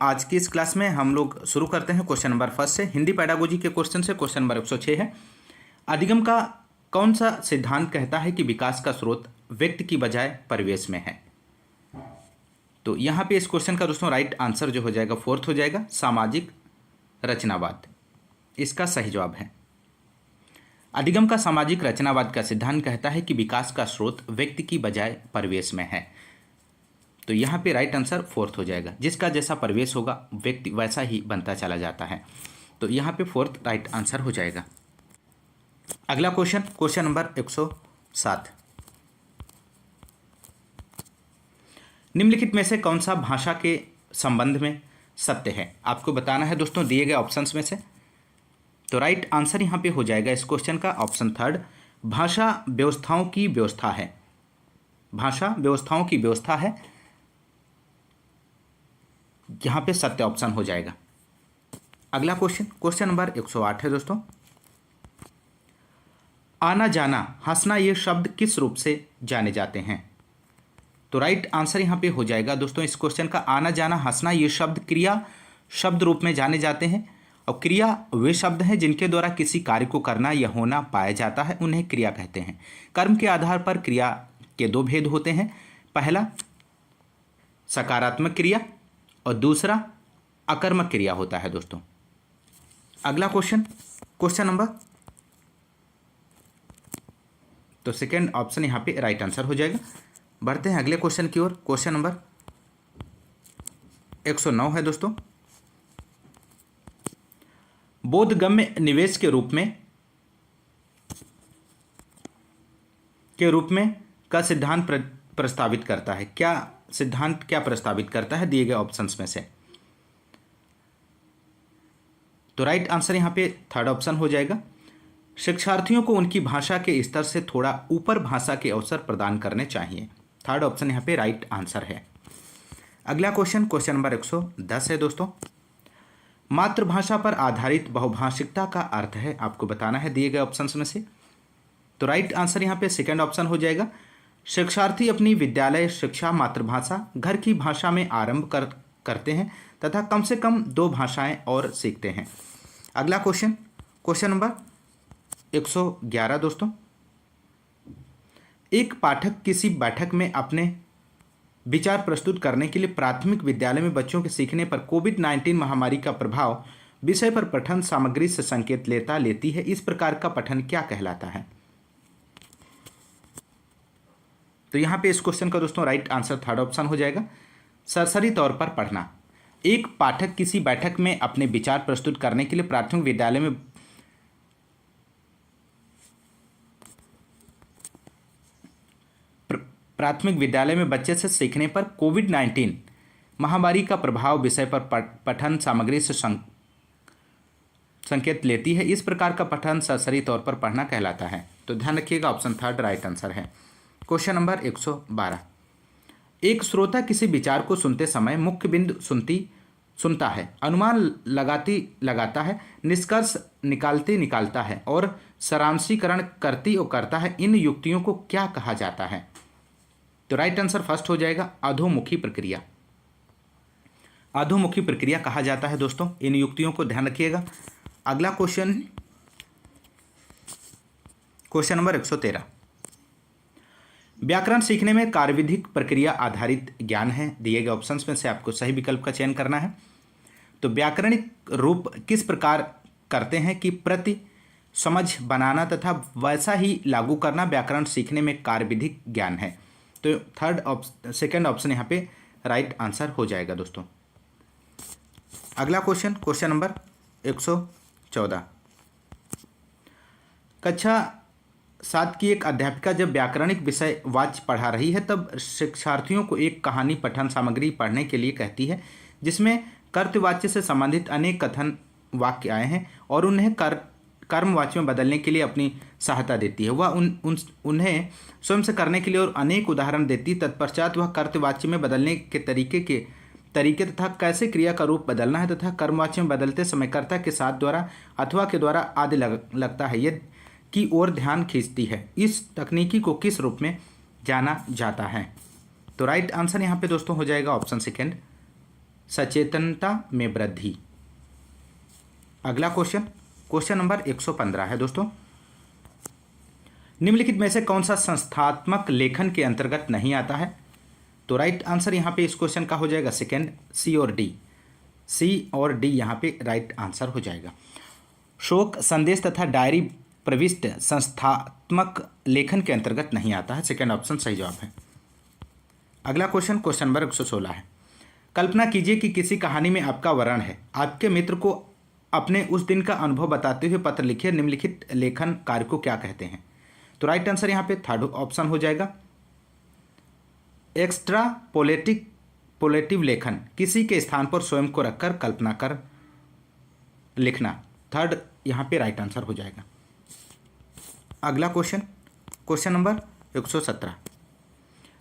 आज की इस क्लास में हम लोग शुरू करते हैं क्वेश्चन नंबर फर्स्ट से। हिंदी पेडागोजी के क्वेश्चन से क्वेश्चन नंबर 106 है। अधिगम का कौन सा सिद्धांत कहता है कि विकास का स्रोत व्यक्ति की बजाय परिवेश में है? तो यहाँ पे इस क्वेश्चन का दोस्तों राइट आंसर जो हो जाएगा फोर्थ हो जाएगा, सामाजिक रचनावाद। इसका सही जवाब है। अधिगम का सामाजिक रचनावाद का सिद्धांत कहता है कि विकास का स्रोत व्यक्ति की बजाय परिवेश में है। तो यहाँ पे राइट आंसर फोर्थ हो जाएगा। जिसका जैसा परिवेश होगा व्यक्ति वैसा ही बनता चला जाता है। तो यहाँ पे फोर्थ राइट आंसर हो जाएगा। अगला क्वेश्चन, क्वेश्चन नंबर 107। निम्नलिखित में से कौन सा भाषा के संबंध में सत्य है? आपको बताना है दोस्तों दिए गए ऑप्शंस में से। तो राइट आंसर यहाँ पे हो जाएगा इस क्वेश्चन का ऑप्शन थर्ड, भाषा व्यवस्थाओं की व्यवस्था है। भाषा व्यवस्थाओं की व्यवस्था है, यहाँ पे सत्य ऑप्शन हो जाएगा। अगला क्वेश्चन, क्वेश्चन नंबर 108 है दोस्तों। आना जाना हंसना ये शब्द किस रूप से जाने जाते हैं? तो राइट आंसर यहाँ पे हो जाएगा दोस्तों इस क्वेश्चन का, आना जाना हंसना ये शब्द क्रिया शब्द रूप में जाने जाते हैं। और क्रिया वे शब्द हैं जिनके द्वारा किसी कार्य को करना या होना पाया जाता है, उन्हें क्रिया कहते हैं। कर्म के आधार पर क्रिया के दो भेद होते हैं, पहला सकारात्मक क्रिया और दूसरा अकर्मक क्रिया होता है दोस्तों। अगला क्वेश्चन, क्वेश्चन नंबर, तो सेकेंड ऑप्शन यहाँ पे राइट आंसर हो जाएगा। बढ़ते हैं अगले क्वेश्चन की ओर। क्वेश्चन नंबर 109 है दोस्तों। बोधगम्य निवेश के रूप में का सिद्धांत प्रस्तावित करता है। क्या सिद्धांत क्या प्रस्तावित करता है दिए गए ऑप्शंस में से? तो राइट आंसर यहां पे थर्ड ऑप्शन हो जाएगा, शिक्षार्थियों को उनकी भाषा के स्तर से थोड़ा ऊपर भाषा के अवसर प्रदान करने चाहिए। थर्ड ऑप्शन यहां पे राइट आंसर है। अगला क्वेश्चन, क्वेश्चन नंबर 110 है दोस्तों। मातृभाषा पर आधारित बहुभाषिकता का अर्थ है, आपको बताना है दिए गए ऑप्शंस में से। तो राइट आंसर यहाँ पे सेकेंड ऑप्शन हो जाएगा, शिक्षार्थी अपनी विद्यालय शिक्षा मातृभाषा घर की भाषा में आरंभ करते हैं तथा कम से कम 2 भाषाएं और सीखते हैं। अगला क्वेश्चन, क्वेश्चन नंबर 111 दोस्तों। एक पाठक किसी बैठक में अपने विचार प्रस्तुत करने के लिए प्राथमिक विद्यालय में बच्चों के सीखने पर कोविड-19 महामारी का प्रभाव विषय पर पठन सामग्री से संकेत लेती है। इस प्रकार का पठन क्या कहलाता है? तो यहाँ पे इस क्वेश्चन का दोस्तों राइट आंसर थर्ड ऑप्शन हो जाएगा, सरसरी तौर पर पढ़ना। एक पाठक किसी बैठक में अपने विचार प्रस्तुत करने के लिए प्राथमिक विद्यालय में बच्चे से सीखने पर कोविड-19 महामारी का प्रभाव विषय पर पठन सामग्री से संकेत लेती है। इस प्रकार का पठन सरसरी तौर पर पढ़ना कहलाता है। तो ध्यान रखिएगा ऑप्शन थर्ड राइट आंसर है। Question number 112। एक श्रोता किसी विचार को सुनते समय मुख्य बिंदु सुनता है, अनुमान लगाता है, निष्कर्ष निकालता है और सारांशीकरण करता है। इन युक्तियों को क्या कहा जाता है? तो राइट आंसर फर्स्ट हो जाएगा, अधोमुखी प्रक्रिया। अधोमुखी प्रक्रिया कहा जाता है दोस्तों इन युक्तियों को, ध्यान रखिएगा। अगला क्वेश्चन, क्वेश्चन नंबर 113। व्याकरण सीखने में कार्यविधिक प्रक्रिया आधारित ज्ञान है। दिए गए ऑप्शंस में से आपको सही विकल्प का चयन करना है। तो व्याकरणिक रूप किस प्रकार करते हैं कि प्रति समझ बनाना तथा वैसा ही लागू करना व्याकरण सीखने में कार्यविधिक ज्ञान है। तो सेकेंड ऑप्शन यहाँ पे राइट आंसर हो जाएगा दोस्तों। अगला क्वेश्चन, क्वेश्चन नंबर 114। कक्षा 7 की एक अध्यापिका जब व्याकरणिक विषय वाच्य पढ़ा रही है तब शिक्षार्थियों को एक कहानी पठन सामग्री पढ़ने के लिए कहती है जिसमें कर्तवाच्य से संबंधित अनेक कथन वाक्य आए हैं और उन्हें कर्मवाच्य में बदलने के लिए अपनी सहायता देती है। वह उन्हें स्वयं से करने के लिए और अनेक उदाहरण देती। तत्पश्चात वह कर्तवाच्य में बदलने के तरीके तथा कैसे क्रिया का रूप बदलना है तथा कर्मवाच्य में बदलते समय कर्ता के साथ द्वारा अथवा के द्वारा आदि लगता है यदि की ओर ध्यान खींचती है। इस तकनीकी को किस रूप में जाना जाता है? तो राइट आंसर यहाँ पे दोस्तों हो जाएगा ऑप्शन सेकेंड, सचेतनता में वृद्धि। अगला क्वेश्चन नंबर 115 है दोस्तों। निम्नलिखित में से कौन सा संस्थात्मक लेखन के अंतर्गत नहीं आता है? तो राइट आंसर यहाँ पे इस क्वेश्चन का हो जाएगा सेकेंड, सी और डी यहाँ पे राइट आंसर हो जाएगा। शोक संदेश तथा डायरी प्रविष्ट संस्थात्मक लेखन के अंतर्गत नहीं आता है, सेकेंड ऑप्शन सही जवाब है। अगला क्वेश्चन नंबर 116 है। कल्पना कीजिए कि किसी कहानी में आपका वर्णन है। आपके मित्र को अपने उस दिन का अनुभव बताते हुए पत्र लिखिए। निम्नलिखित लेखन कार्य को क्या कहते हैं? तो राइट आंसर यहाँ पे थर्ड ऑप्शन हो जाएगा, एक्स्ट्रा पोलेटिव लेखन, किसी के स्थान पर स्वयं को रखकर कल्पना कर लिखना। थर्ड यहाँ पे राइट आंसर हो जाएगा। अगला क्वेश्चन नंबर 117।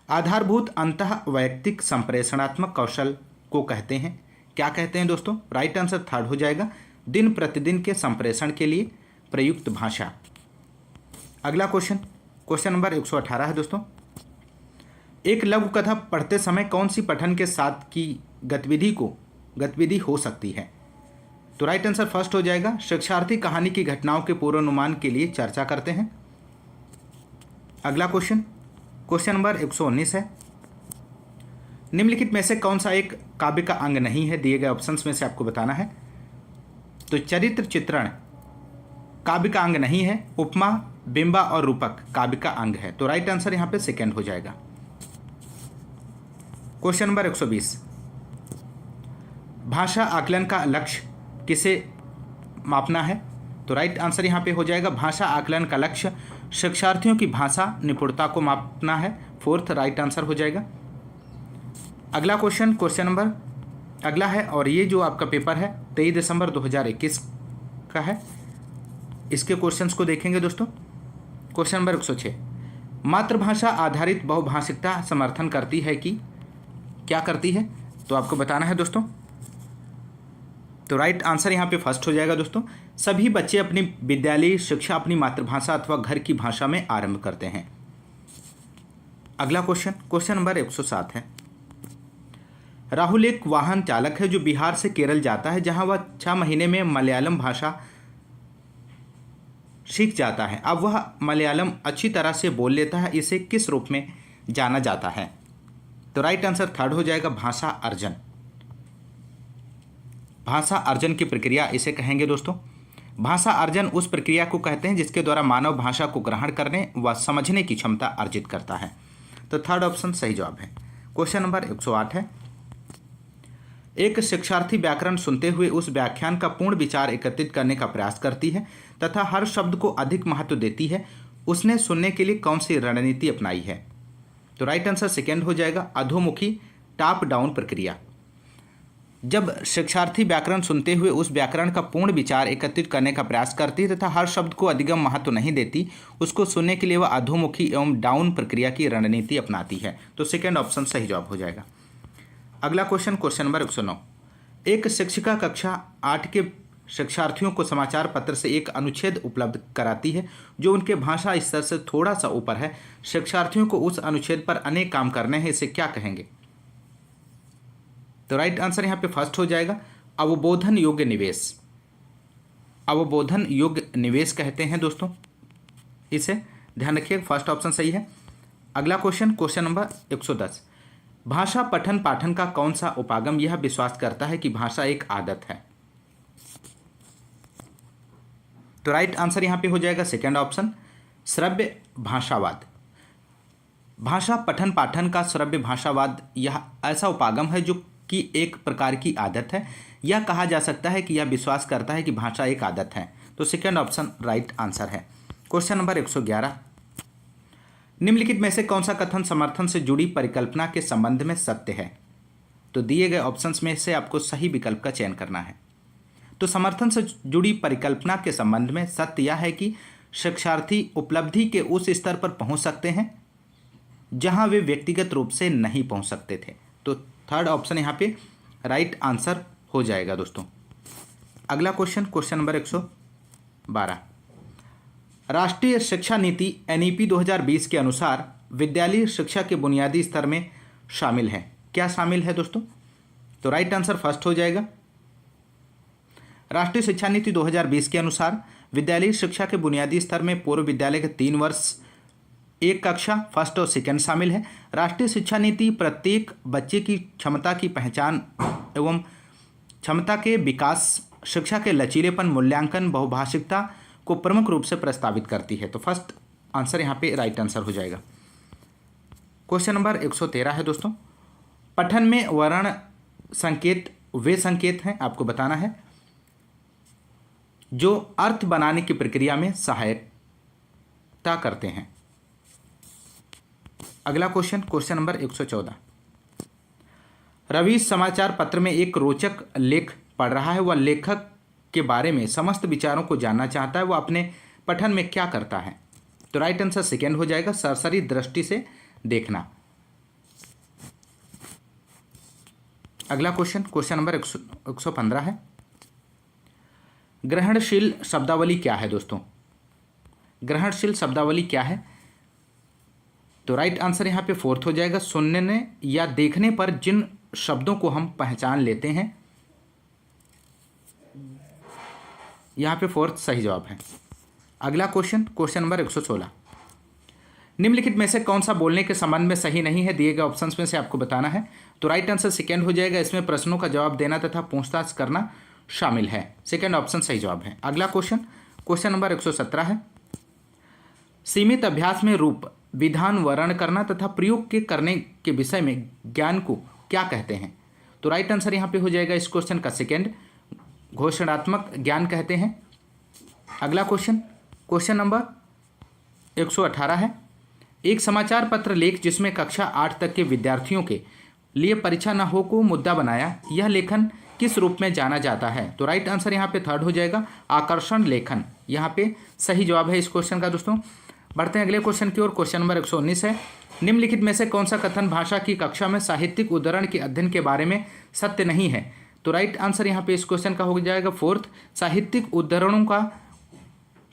आधारभूत अंतः वैयक्तिक संप्रेषणात्मक कौशल को कहते हैं, क्या कहते हैं दोस्तों? राइट आंसर थर्ड हो जाएगा, दिन प्रतिदिन के संप्रेषण के लिए प्रयुक्त भाषा। अगला क्वेश्चन नंबर 118 है दोस्तों। एक लघु कथा पढ़ते समय कौन सी पठन के साथ की गतिविधि हो सकती है? तो राइट आंसर फर्स्ट हो जाएगा, शिक्षार्थी कहानी की घटनाओं के पूर्वानुमान के लिए चर्चा करते हैं। अगला क्वेश्चन नंबर 119 है। निम्नलिखित में से कौन सा एक काव्य का अंग नहीं है? दिए गए ऑप्शंस में से आपको बताना है। तो चरित्र चित्रण काव्य का अंग नहीं है, उपमा, बिंबा और रूपक काव्य का अंग है। तो राइट आंसर यहां पे सेकेंड हो जाएगा। Question number 120। भाषा आकलन का लक्ष्य किसे मापना है? तो राइट आंसर यहां पे हो जाएगा, भाषा आकलन का लक्ष्य शिक्षार्थियों की भाषा निपुणता को मापना है। फोर्थ राइट आंसर हो जाएगा। अगला क्वेश्चन नंबर अगला है, और ये जो आपका पेपर है 23 दिसंबर 2021 का है। इसके क्वेश्चंस को देखेंगे दोस्तों। Question number 106। मातृभाषा आधारित बहुभाषिकता समर्थन करती है कि क्या करती है? तो आपको बताना है दोस्तों। तो राइट आंसर यहाँ पे फर्स्ट हो जाएगा दोस्तों, सभी बच्चे अपनी विद्यालयी शिक्षा अपनी मातृभाषा अथवा घर की भाषा में आरंभ करते हैं। अगला क्वेश्चन नंबर 107 है। राहुल एक वाहन चालक है जो बिहार से केरल जाता है, जहां वह 6 महीने में मलयालम भाषा सीख जाता है। अब वह मलयालम अच्छी तरह से बोल लेता है, इसे किस रूप में जाना जाता है? तो राइट आंसर थर्ड हो जाएगा, भाषा अर्जन। भाषा अर्जन की प्रक्रिया इसे कहेंगे दोस्तों। भाषा अर्जन उस प्रक्रिया को कहते हैं जिसके द्वारा मानव भाषा को ग्रहण करने व समझने की क्षमता अर्जित करता है। तो थर्ड ऑप्शन सही जवाब है। क्वेश्चन नंबर 108 है। एक शिक्षार्थी व्याकरण सुनते हुए उस व्याख्यान का पूर्ण विचार एकत्रित करने का प्रयास करती है तथा हर शब्द को अधिक महत्व देती है। उसने सुनने के लिए कौन सी रणनीति अपनाई है? तो राइट आंसर सेकेंड हो जाएगा, अधोमुखी टॉप डाउन प्रक्रिया। जब शिक्षार्थी व्याकरण सुनते हुए उस व्याकरण का पूर्ण विचार एकत्रित करने का प्रयास करती है तथा हर शब्द को अधिगम महत्व नहीं देती, उसको सुनने के लिए वह अधोमुखी एवं डाउन प्रक्रिया की रणनीति अपनाती है। तो सेकेंड ऑप्शन सही जवाब हो जाएगा। अगला क्वेश्चन नंबर 109। एक शिक्षिका कक्षा 8 के शिक्षार्थियों को समाचार पत्र से एक अनुच्छेद उपलब्ध कराती है जो उनके भाषा स्तर से थोड़ा सा ऊपर है। शिक्षार्थियों को उस अनुच्छेद पर अनेक काम करने हैं, इसे क्या कहेंगे? तो राइट आंसर यहाँ पे फर्स्ट हो जाएगा, अवबोधन योग्य निवेश। अवबोधन योग्य निवेश कहते हैं दोस्तों, इसे ध्यान रखिए, फर्स्ट ऑप्शन सही है। अगला क्वेश्चन नंबर 110। भाषा पठन पाठन का कौन सा उपागम यह विश्वास करता है कि भाषा एक आदत है? तो राइट आंसर यहां पे हो जाएगा सेकेंड ऑप्शन, श्रव्य भाषावाद। भाषा पठन पाठन का श्रव्य भाषावाद यह ऐसा उपागम है जो कि एक प्रकार की आदत है। यह कहा जा सकता है कि यह विश्वास करता है कि भाषा एक आदत है। तो सेकेंड ऑप्शन राइट आंसर है। Question number 111। निम्नलिखित में से कौन सा कथन समर्थन से जुड़ी परिकल्पना के संबंध में सत्य है? तो दिए गए ऑप्शंस में से आपको सही विकल्प का चयन करना है। तो समर्थन से जुड़ी परिकल्पना के संबंध में सत्य यह है कि शिक्षार्थी उपलब्धि के उस स्तर पर पहुंच सकते हैं जहां वे व्यक्तिगत रूप से नहीं पहुंच सकते थे। तो थर्ड ऑप्शन यहां पे राइट आंसर हो जाएगा दोस्तों। अगला क्वेश्चन नंबर 112। राष्ट्रीय शिक्षा नीति NEP 2020 के अनुसार विद्यालयी शिक्षा के बुनियादी स्तर में शामिल है। क्या शामिल है दोस्तों? तो राइट आंसर फर्स्ट हो जाएगा। राष्ट्रीय शिक्षा नीति 2020 के अनुसार विद्यालयी शिक्षा के बुनियादी स्तर में पूर्व विद्यालय के 3 वर्ष 1 कक्षा फर्स्ट और सेकेंड शामिल है। राष्ट्रीय शिक्षा नीति प्रत्येक बच्चे की क्षमता की पहचान एवं क्षमता के विकास, शिक्षा के लचीलेपन, मूल्यांकन, बहुभाषिकता को प्रमुख रूप से प्रस्तावित करती है। तो फर्स्ट आंसर यहाँ पे राइट आंसर हो जाएगा। क्वेश्चन नंबर 113 है दोस्तों, पठन में वर्ण संकेत वे संकेत हैं, आपको बताना है, जो अर्थ बनाने की प्रक्रिया में सहायता करते हैं। अगला क्वेश्चन, क्वेश्चन नंबर 114, रवि समाचार पत्र में एक रोचक लेख पढ़ रहा है। वह लेखक के बारे में समस्त विचारों को जानना चाहता है। वह अपने पठन में क्या करता है? तो राइट आंसर सेकेंड हो जाएगा, सरसरी दृष्टि से देखना। अगला क्वेश्चन, क्वेश्चन नंबर 115 है, ग्रहणशील शब्दावली क्या है दोस्तों? ग्रहणशील शब्दावली क्या है? तो राइट आंसर यहाँ पे फोर्थ हो जाएगा, सुनने या देखने पर जिन शब्दों को हम पहचान लेते हैं, यहाँ पे फोर्थ सही जवाब है। अगला क्वेश्चन, क्वेश्चन नंबर 116, निम्नलिखित में से कौन सा बोलने के संबंध में सही नहीं है? दिए गए ऑप्शंस में से आपको बताना है। तो राइट आंसर सेकेंड हो जाएगा, इसमें प्रश्नों का जवाब देना तथा पूछताछ करना शामिल है। सेकेंड ऑप्शन सही जवाब है। अगला क्वेश्चन, क्वेश्चन नंबर 117 है, सीमित अभ्यास में रूप विधान वर्ण करना तथा प्रयोग के करने के विषय में ज्ञान को क्या कहते हैं? तो राइट आंसर यहाँ पे हो जाएगा इस क्वेश्चन का सेकेंड, घोषणात्मक ज्ञान कहते हैं। अगला क्वेश्चन, क्वेश्चन नंबर 118 है, एक समाचार पत्र लेख जिसमें कक्षा 8 तक के विद्यार्थियों के लिए परीक्षा न हो को मुद्दा बनाया, यह लेखन किस रूप में जाना जाता है? तो राइट आंसर यहाँ पे थर्ड हो जाएगा, आकर्षण लेखन, यहाँ पे सही जवाब है इस क्वेश्चन का दोस्तों। बढ़ते हैं अगले क्वेश्चन की ओर। क्वेश्चन नंबर 119 है, निम्नलिखित में से कौन सा कथन भाषा की कक्षा में साहित्यिक उद्धरण के अध्ययन के बारे में सत्य नहीं है? तो राइट आंसर यहाँ पे इस क्वेश्चन का हो जाएगा फोर्थ, साहित्यिक उद्धरणों का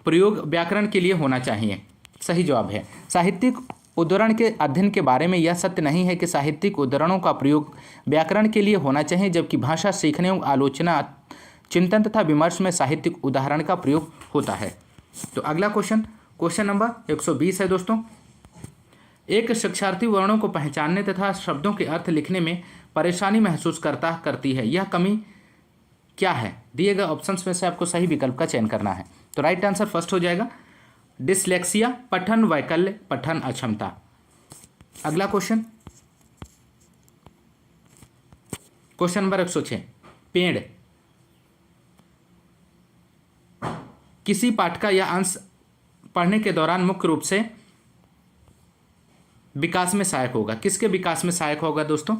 प्रयोग व्याकरण के लिए होना चाहिए, सही जवाब है। साहित्यिक उद्धरण के अध्ययन के बारे में यह सत्य नहीं है कि साहित्यिक उद्धरणों का प्रयोग व्याकरण के लिए होना चाहिए, जबकि भाषा सीखने एवं आलोचना, चिंतन तथा विमर्श में साहित्यिक उदाहरण का प्रयोग होता है। तो अगला क्वेश्चन, क्वेश्चन नंबर 120 है दोस्तों, एक शिक्षार्थी वर्णों को पहचानने तथा शब्दों के अर्थ लिखने में परेशानी महसूस करती है, यह कमी क्या है? दिए गए ऑप्शंस में से आपको सही विकल्प का चयन करना है। तो राइट आंसर फर्स्ट हो जाएगा, डिसलेक्सिया, पठन वैकल्य, पठन अक्षमता। अगला क्वेश्चन, क्वेश्चन नंबर 106, पेड़ किसी पाठ का यह अंश पढ़ने के दौरान मुख्य रूप से विकास में सहायक होगा। किसके विकास में सहायक होगा दोस्तों?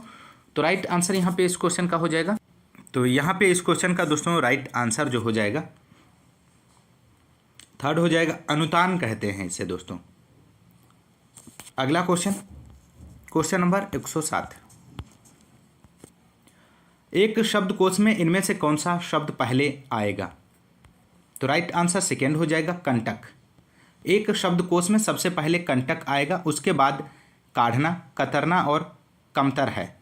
तो राइट आंसर यहाँ पे इस क्वेश्चन का हो जाएगा, तो यहाँ पे इस क्वेश्चन का दोस्तों राइट आंसर जो हो जाएगा थर्ड हो जाएगा, अनुतान कहते हैं इसे दोस्तों। अगला क्वेश्चन, क्वेश्चन नंबर 107, एक शब्दकोश में इनमें से कौन सा शब्द पहले आएगा? तो राइट आंसर सेकेंड हो जाएगा, कंटक। एक शब्दकोश में सबसे पहले कंटक आएगा, उसके बाद काढ़ना, कतरना और कमतर है,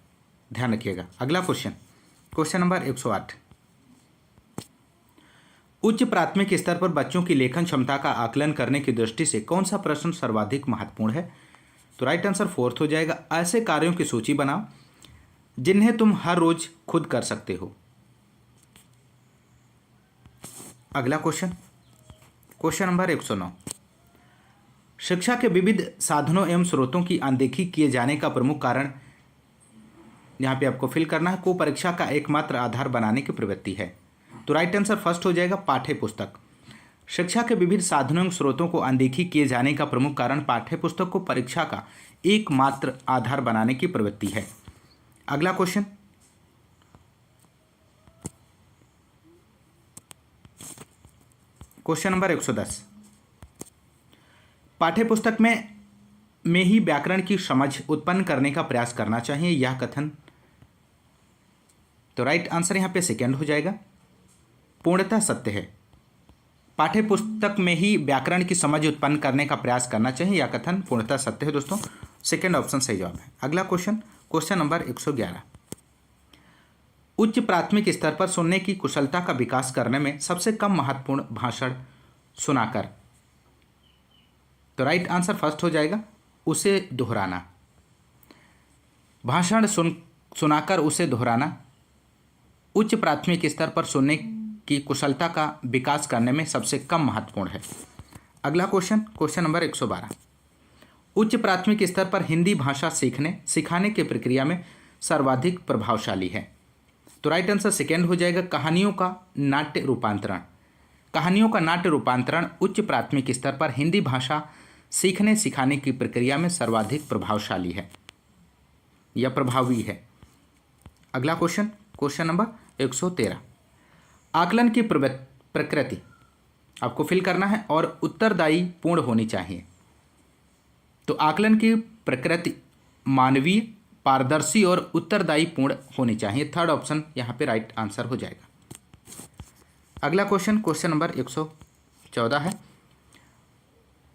ध्यान रखिएगा। अगला क्वेश्चन, क्वेश्चन नंबर 108, उच्च प्राथमिक स्तर पर बच्चों की लेखन क्षमता का आकलन करने की दृष्टि से कौन सा प्रश्न सर्वाधिक महत्वपूर्ण है? तो राइट आंसर फोर्थ हो जाएगा, ऐसे कार्यों की सूची बनाओ जिन्हें तुम हर रोज खुद कर सकते हो। अगला क्वेश्चन, क्वेश्चन नंबर 109, शिक्षा के विविध साधनों एवं स्रोतों की अनदेखी किए जाने का प्रमुख कारण यहाँ पे आपको फिल करना है, को परीक्षा का एकमात्र आधार बनाने की प्रवृत्ति है। तो राइट आंसर फर्स्ट हो जाएगा, पाठ्य पुस्तक। शिक्षा के विविध साधनों एवं स्रोतों को अनदेखी किए जाने का प्रमुख कारण पाठ्य पुस्तक को परीक्षा का एकमात्र आधार बनाने की प्रवृत्ति है। अगला क्वेश्चन, क्वेश्चन नंबर 110, पाठ्यपुस्तक में ही व्याकरण की समझ उत्पन्न करने का प्रयास करना चाहिए, यह कथन? तो राइट आंसर यहां पे सेकेंड हो जाएगा, पूर्णतः सत्य है। पाठ्यपुस्तक में ही व्याकरण की समझ उत्पन्न करने का प्रयास करना चाहिए, यह कथन पूर्णतः सत्य है दोस्तों, सेकेंड ऑप्शन सही जवाब है। अगला क्वेश्चन, क्वेश्चन नंबर 111, उच्च प्राथमिक स्तर पर सुनने की कुशलता का विकास करने में सबसे कम महत्वपूर्ण भाषण सुनाकर। तो राइट आंसर फर्स्ट हो जाएगा उसे दोहराना। भाषण सुनाकर उसे दोहराना उच्च प्राथमिक स्तर पर सुनने की कुशलता का विकास करने में सबसे कम महत्वपूर्ण है। अगला क्वेश्चन नंबर 112। उच्च प्राथमिक स्तर पर हिंदी भाषा सिखाने की प्रक्रिया में सर्वाधिक प्रभावशाली है। तो राइट आंसर सेकेंड हो जाएगा कहानियों का नाट्य रूपांतरण। कहानियों का नाट्य रूपांतरण उच्च प्राथमिक स्तर पर हिंदी भाषा सिखाने की प्रक्रिया में सर्वाधिक प्रभावशाली है या प्रभावी है। अगला क्वेश्चन नंबर 113। आकलन की प्रकृति आपको फिल करना है और उत्तरदायी पूर्ण होनी चाहिए। तो आकलन की प्रकृति मानवीय, पारदर्शी और उत्तरदायी पूर्ण होनी चाहिए। थर्ड ऑप्शन यहाँ पे राइट आंसर हो जाएगा। अगला क्वेश्चन नंबर 114 है।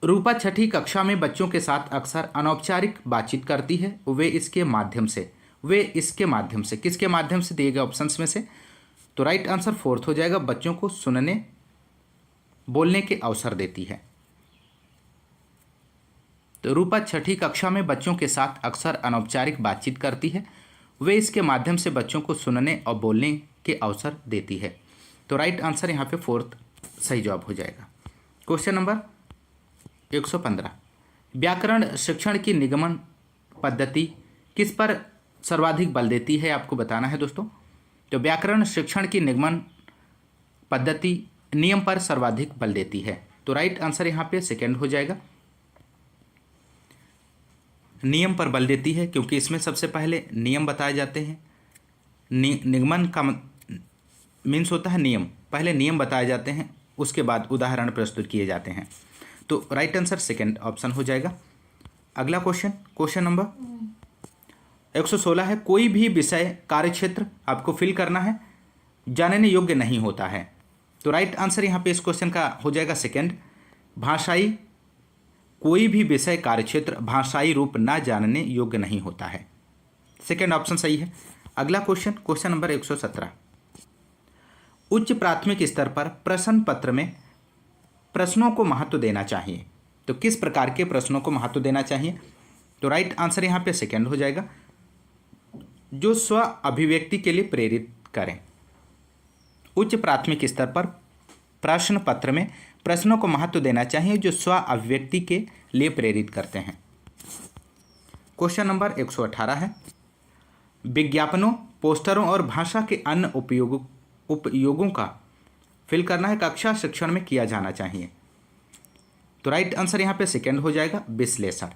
रूपा छठी कक्षा में बच्चों के साथ अक्सर अनौपचारिक बातचीत करती है। वे इसके माध्यम से किसके माध्यम से दिए गए ऑप्शंस में से। तो राइट आंसर फोर्थ हो जाएगा बच्चों को सुनने बोलने के अवसर देती है। तो रूपा छठी कक्षा में बच्चों के साथ अक्सर अनौपचारिक बातचीत करती है। वे इसके माध्यम से बच्चों को सुनने और बोलने के अवसर देती है। तो राइट आंसर यहाँ पे फोर्थ सही जवाब हो जाएगा। Question number 115। व्याकरण शिक्षण की निगमन पद्धति किस पर सर्वाधिक बल देती है आपको बताना है दोस्तों। तो व्याकरण शिक्षण की निगमन पद्धति नियम पर सर्वाधिक बल देती है। तो राइट आंसर यहाँ पे सेकेंड हो जाएगा, नियम पर बल देती है, क्योंकि इसमें सबसे पहले नियम बताए जाते हैं। निगमन का मीन्स होता है नियम, पहले नियम बताए जाते हैं उसके बाद उदाहरण प्रस्तुत किए जाते हैं। तो राइट आंसर सेकेंड ऑप्शन हो जाएगा। अगला क्वेश्चन नंबर 116 है। कोई भी विषय कार्यक्षेत्र आपको फिल करना है जानने योग्य नहीं होता है। तो राइट आंसर यहाँ पे इस क्वेश्चन का हो जाएगा सेकेंड, भाषाई। कोई भी विषय कार्यक्षेत्र भाषाई रूप ना जानने योग्य नहीं होता है। सेकेंड ऑप्शन सही है। अगला क्वेश्चन नंबर 117। उच्च प्राथमिक स्तर पर प्रश्न पत्र में प्रश्नों को महत्व देना चाहिए। तो किस प्रकार के प्रश्नों को महत्व देना चाहिए। तो राइट आंसर यहाँ पे सेकेंड हो जाएगा, जो स्व अभिव्यक्ति के लिए प्रेरित करें। उच्च प्राथमिक स्तर पर प्रश्न पत्र में प्रश्नों को महत्व देना चाहिए जो स्व अभिव्यक्ति के लिए प्रेरित करते हैं। क्वेश्चन नंबर 118 है। विज्ञापनों, पोस्टरों और भाषा के अन्य उपयोगों का फिल करना है कक्षा शिक्षण में किया जाना चाहिए। तो राइट आंसर यहाँ पे सेकेंड हो जाएगा, विश्लेषण।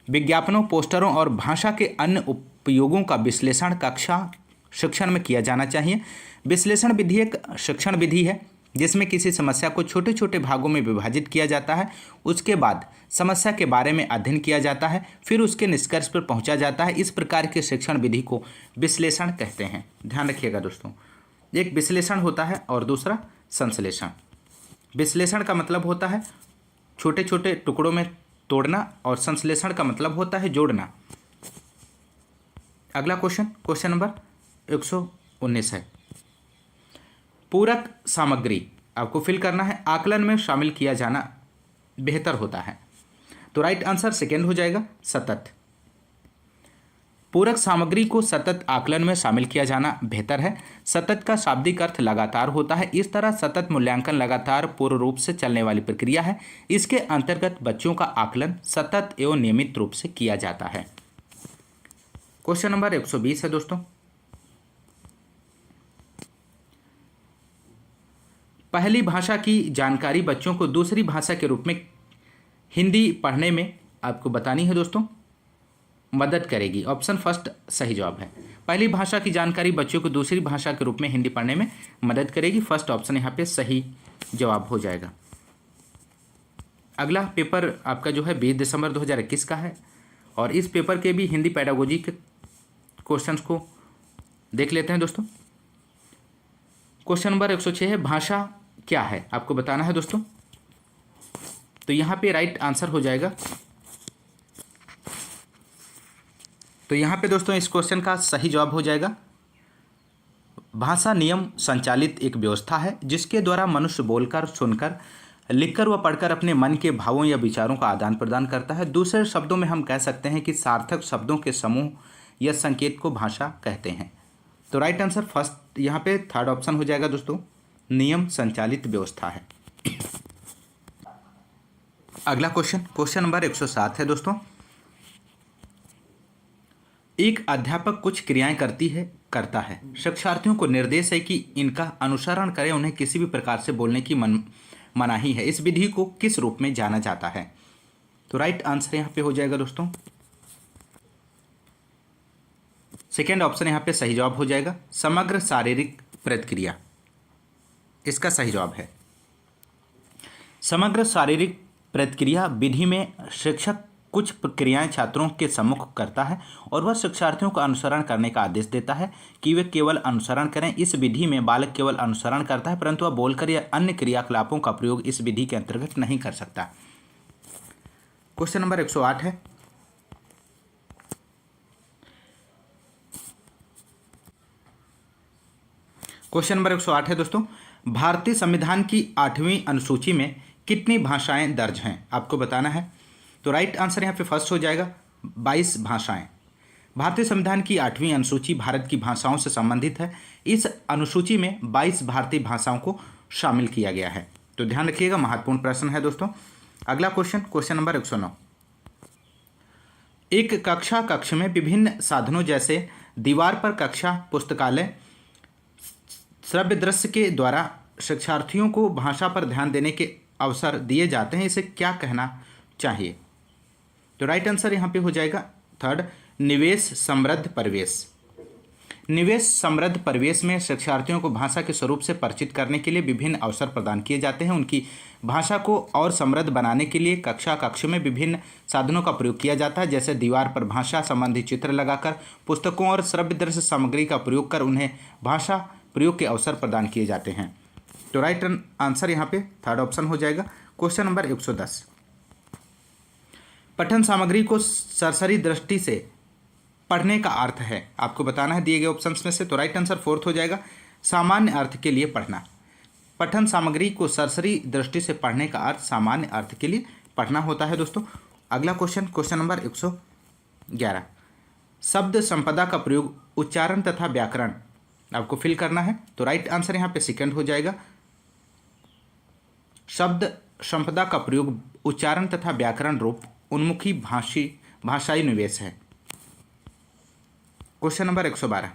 विज्ञापनों, पोस्टरों और भाषा के अन्य उपयोगों का विश्लेषण कक्षा शिक्षण में किया जाना चाहिए। विश्लेषण विधि एक शिक्षण विधि है जिसमें किसी समस्या को छोटे छोटे भागों में विभाजित किया जाता है, उसके बाद समस्या के बारे में अध्ययन किया जाता है, फिर उसके निष्कर्ष पर पहुंचा जाता है। इस प्रकार के शिक्षण विधि को विश्लेषण कहते हैं। ध्यान रखिएगा दोस्तों, एक विश्लेषण होता है और दूसरा संश्लेषण। विश्लेषण का मतलब होता है छोटे छोटे टुकड़ों में तोड़ना और संश्लेषण का मतलब होता है जोड़ना। अगला क्वेश्चन नंबर 119 है। पूरक सामग्री आपको फिल करना है आकलन में शामिल किया जाना बेहतर होता है। तो राइट आंसर सेकेंड हो जाएगा, सतत। पूरक सामग्री को सतत आकलन में शामिल किया जाना बेहतर है। सतत का शाब्दिक अर्थ लगातार होता है। इस तरह सतत मूल्यांकन लगातार पूर्ण रूप से चलने वाली प्रक्रिया है। इसके अंतर्गत बच्चों का आकलन सतत एवं नियमित रूप से किया जाता है। क्वेश्चन नंबर 120 है दोस्तों। पहली भाषा की जानकारी बच्चों को दूसरी भाषा के रूप में हिंदी पढ़ने में आपको बतानी है दोस्तों, मदद करेगी। ऑप्शन फर्स्ट सही जवाब है। पहली भाषा की जानकारी बच्चों को दूसरी भाषा के रूप में हिंदी पढ़ने में मदद करेगी। फर्स्ट ऑप्शन यहाँ पे सही जवाब हो जाएगा। अगला पेपर आपका जो है 20 दिसंबर 2021 का है और इस पेपर के भी हिंदी पेडागोजी के क्वेश्चंस को देख लेते हैं दोस्तों। क्वेश्चन नंबर 106 है। भाषा क्या है आपको बताना है दोस्तों। तो यहाँ पे राइट आंसर हो जाएगा, तो यहाँ पे दोस्तों इस क्वेश्चन का सही जवाब हो जाएगा भाषा नियम संचालित एक व्यवस्था है जिसके द्वारा मनुष्य बोलकर, सुनकर, लिखकर व पढ़कर अपने मन के भावों या विचारों का आदान प्रदान करता है। दूसरे शब्दों में हम कह सकते हैं कि सार्थक शब्दों के समूह या संकेत को भाषा कहते हैं। तो राइट आंसर फर्स्ट यहाँ पे थर्ड ऑप्शन हो जाएगा दोस्तों, नियम संचालित व्यवस्था है। अगला क्वेश्चन नंबर 107 है दोस्तों। एक अध्यापक कुछ क्रियाएं करता है। शिक्षार्थियों को निर्देश है कि इनका अनुसरण करें। उन्हें किसी भी प्रकार से बोलने की मनाही है। इस विधि को किस रूप में जाना जाता है? तो राइट आंसर यहाँ पे हो जाएगा दोस्तों, सेकेंड ऑप्शन यहाँ पे सही जवाब हो जाएगा, समग्र शारीरिक प्रतिक्रिया। इसका सही जवाब है समग्र शारीरिक प्रतिक्रिया विधि में शिक्षक कुछ प्रक्रियाएं छात्रों के सम्मुख करता है और वह शिक्षार्थियों को अनुसरण करने का आदेश देता है कि वे केवल अनुसरण करें। इस विधि में बालक केवल अनुसरण करता है, परंतु वह बोलकर या अन्य क्रियाकलापों का प्रयोग इस विधि के अंतर्गत नहीं कर सकता। क्वेश्चन नंबर 108 है। क्वेश्चन नंबर 108 है दोस्तों, भारतीय संविधान की 8वीं अनुसूची में कितनी भाषाएं दर्ज हैं? आपको बताना है। तो राइट आंसर यहाँ पे फर्स्ट हो जाएगा, 22 भाषाएं। भारतीय संविधान की 8वीं अनुसूची भारत की भाषाओं से संबंधित है। इस अनुसूची में 22 भारतीय भाषाओं को शामिल किया गया है। तो ध्यान रखिएगा, महत्वपूर्ण प्रश्न है दोस्तों। अगला क्वेश्चन नंबर 109। एक कक्ष में विभिन्न साधनों जैसे दीवार पर कक्षा, पुस्तकालय, श्रव्य दृश्य के द्वारा शिक्षार्थियों को भाषा पर ध्यान देने के अवसर दिए जाते हैं। इसे क्या कहना चाहिए? तो राइट आंसर यहाँ पे हो जाएगा थर्ड, निवेश समृद्ध परिवेश। निवेश समृद्ध परिवेश में शिक्षार्थियों को भाषा के स्वरूप से परिचित करने के लिए विभिन्न अवसर प्रदान किए जाते हैं। उनकी भाषा को और समृद्ध बनाने के लिए कक्ष में विभिन्न साधनों का प्रयोग किया जाता है, जैसे दीवार पर भाषा संबंधी चित्र लगाकर, पुस्तकों और श्रव्य दृश्य सामग्री का प्रयोग कर उन्हें भाषा प्रयोग के अवसर प्रदान किए जाते हैं। तो राइट आंसर यहाँ पे थर्ड ऑप्शन हो जाएगा। Question number 110। पठन सामग्री को सरसरी दृष्टि से पढ़ने का अर्थ है। आपको बताना है दिए गए ऑप्शंस में से। तो राइट आंसर फोर्थ हो जाएगा, सामान्य अर्थ के लिए पढ़ना। पठन सामग्री को सरसरी दृष्टि से पढ़ने का अर्थ सामान्य अर्थ के लिए पढ़ना होता है दोस्तों। अगला क्वेश्चन नंबर 111। शब्द संपदा का प्रयोग उच्चारण तथा व्याकरण आपको फिल करना है। तो राइट आंसर यहाँ पे सेकंड हो जाएगा, शब्द संपदा का प्रयोग उच्चारण तथा व्याकरण रूप उन्मुखी भाषाई निवेश है। Question number 112।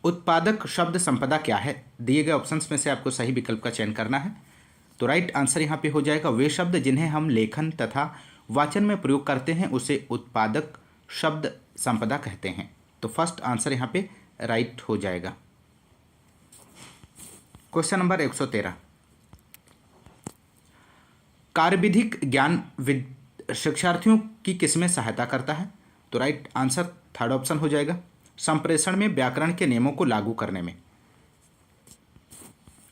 उत्पादक शब्द संपदा क्या है? दिए गए ऑप्शंस में से आपको सही विकल्प का चयन करना है। तो राइट आंसर यहाँ पे हो जाएगा, वे शब्द जिन्हें हम लेखन तथा वाचन में प्रयोग करते हैं उसे उत्पादक शब्द संपदा कहते हैं। तो फर्स्ट आंसर यहाँ पे राइट हो जाएगा। Question number 113। कार्यविधिक ज्ञान शिक्षार्थियों की किसमें सहायता करता है? तो राइट आंसर थर्ड ऑप्शन हो जाएगा, संप्रेषण में व्याकरण के नियमों को लागू करने में।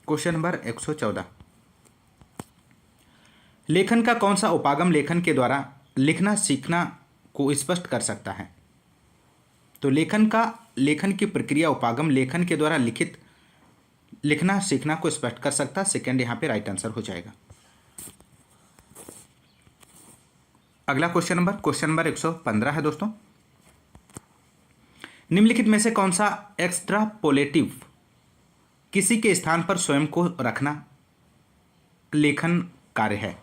Question number 114। लेखन का कौन सा उपागम लेखन के द्वारा लिखना सीखना को स्पष्ट कर सकता है? तो लेखन की प्रक्रिया उपागम लेखन के द्वारा लिखना सीखना को स्पष्ट कर सकता है। सेकेंड यहाँ पे राइट आंसर हो जाएगा। अगला क्वेश्चन नंबर 115 है दोस्तों। निम्नलिखित में से कौन सा एक्स्ट्रापोलेटिव किसी के स्थान पर स्वयं को रखना लेखन कार्य है?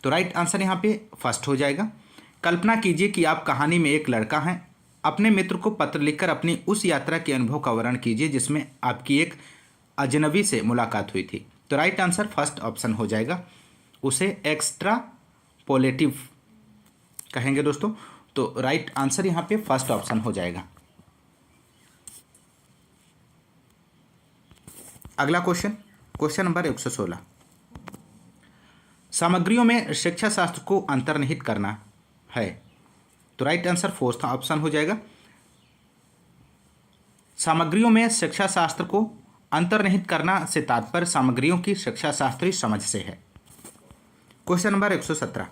तो राइट आंसर यहाँ पे फर्स्ट हो जाएगा। कल्पना कीजिए कि आप कहानी में एक लड़का हैं। अपने मित्र को पत्र लिखकर अपनी उस यात्रा के अनुभव का वर्णन कीजिए जिसमें आपकी एक अजनबी से मुलाकात हुई थी। तो राइट आंसर फर्स्ट ऑप्शन हो जाएगा, उसे एक्स्ट्रापोलेटिव कहेंगे दोस्तों। तो राइट आंसर यहाँ पे फर्स्ट ऑप्शन हो जाएगा। अगला क्वेश्चन नंबर 116। सामग्रियों में शिक्षा शास्त्र को अंतर्निहित करना है। तो राइट आंसर फोर्थ ऑप्शन हो जाएगा, सामग्रियों में शिक्षा शास्त्र को अंतर्निहित करना से तात्पर्य सामग्रियों की शिक्षा शास्त्रीय समझ से है। Question number 117।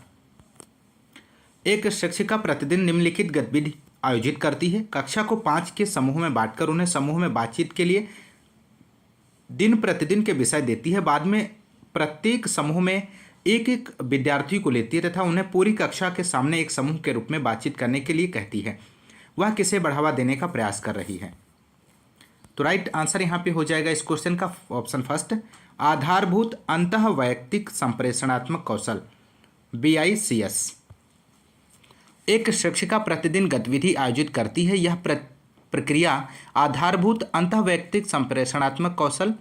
एक शिक्षिका प्रतिदिन निम्नलिखित गतिविधि आयोजित करती है। कक्षा को 5 के समूह में बांटकर उन्हें समूह में बातचीत के लिए दिन प्रतिदिन के विषय देती है। बाद में प्रत्येक समूह में एक एक विद्यार्थी को लेती है तथा उन्हें पूरी कक्षा के सामने एक समूह के रूप में बातचीत करने के लिए कहती है। वह किसे बढ़ावा देने का प्रयास कर रही है? तो राइट आंसर यहाँ पे हो जाएगा इस क्वेश्चन का ऑप्शन फर्स्ट, आधारभूत अंतः वैयक्तिक संप्रेषणात्मक कौशल, BICS। एक शिक्षिका प्रतिदिन गतिविधि आयोजित करती है। यह प्रक्रिया आधारभूत अंतः वैयक्तिक संप्रेषणात्मक कौशल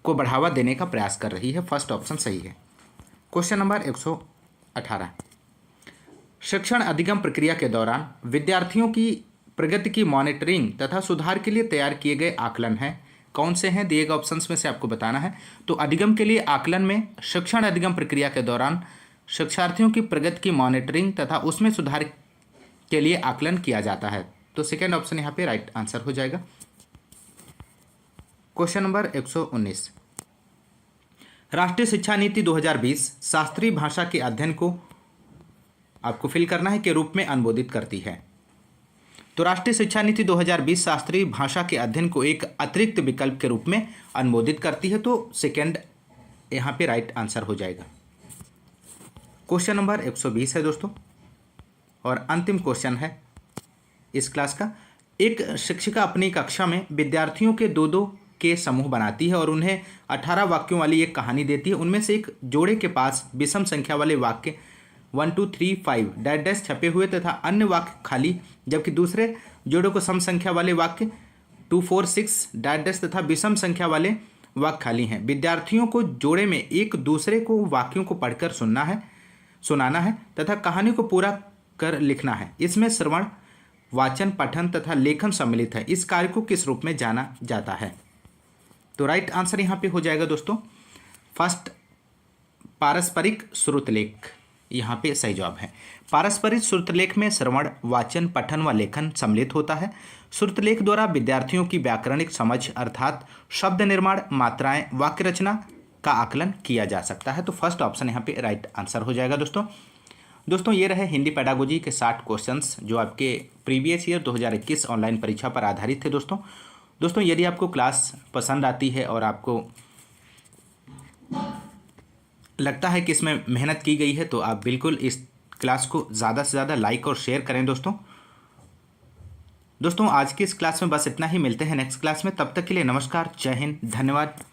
को बढ़ावा देने का प्रयास कर रही है। फर्स्ट ऑप्शन सही है। क्वेश्चन नंबर 118, शिक्षण अधिगम प्रक्रिया के दौरान विद्यार्थियों की प्रगति की मॉनिटरिंग तथा सुधार के लिए तैयार किए गए आकलन हैं। कौन से हैं? दिए गए ऑप्शंस में से आपको बताना है। तो अधिगम के लिए आकलन में शिक्षण अधिगम प्रक्रिया के दौरान शिक्षार्थियों की प्रगति की मॉनिटरिंग तथा उसमें सुधार के लिए आकलन किया जाता है। तो सेकेंड ऑप्शन यहाँ पे राइट आंसर हो जाएगा। क्वेश्चन नंबर 119, राष्ट्रीय शिक्षा नीति 2020 शास्त्रीय भाषा के अध्ययन को आपको फिल करना है के रूप में अनुमोदित करती है। तो राष्ट्रीय शिक्षा नीति 2020 शास्त्रीय भाषा के अध्ययन को एक अतिरिक्त विकल्प के रूप में अनुमोदित करती है। तो सेकेंड यहाँ पे राइट आंसर हो जाएगा। क्वेश्चन नंबर 120 है दोस्तों और अंतिम क्वेश्चन है इस क्लास का। एक शिक्षिका अपनी कक्षा में विद्यार्थियों के दो के समूह बनाती है और उन्हें 18 वाक्यों वाली एक कहानी देती है। उनमें से एक जोड़े के पास विषम संख्या वाले वाक्य 1 2 3 5 डैश डैश छपे हुए तथा अन्य वाक्य खाली, जबकि दूसरे जोड़े को सम संख्या वाले वाक्य 2 4 6 डैश डैश तथा विषम संख्या वाले वाक्य खाली हैं। विद्यार्थियों को जोड़े में एक दूसरे को वाक्यों को पढ़कर सुनाना है तथा कहानी को पूरा कर लिखना है। इसमें श्रवण, वाचन, पठन तथा लेखन सम्मिलित है। इस कार्य को किस रूप में जाना जाता है? तो राइट आंसर यहाँ पे हो जाएगा दोस्तों फर्स्ट, पारस्परिक श्रुतलेख। यहाँ पे सही जवाब है। पारस्परिक श्रुतलेख में श्रवण, वाचन, पठन व लेखन सम्मिलित होता है। श्रुतलेख द्वारा विद्यार्थियों की व्याकरणिक समझ अर्थात शब्द निर्माण, मात्राएं, वाक्य रचना का आकलन किया जा सकता है। तो फर्स्ट ऑप्शन यहाँ पे राइट आंसर हो जाएगा दोस्तों ये रहे हिंदी पेडागोजी के 60 क्वेश्चंस जो आपके प्रीवियस ईयर 2021 ऑनलाइन परीक्षा पर आधारित थे दोस्तों यदि आपको क्लास पसंद आती है और आपको लगता है कि इसमें मेहनत की गई है तो आप बिल्कुल इस क्लास को ज़्यादा से ज़्यादा लाइक और शेयर करें दोस्तों आज की इस क्लास में बस इतना ही। मिलते हैं नेक्स्ट क्लास में, तब तक के लिए नमस्कार, जय हिंद, धन्यवाद।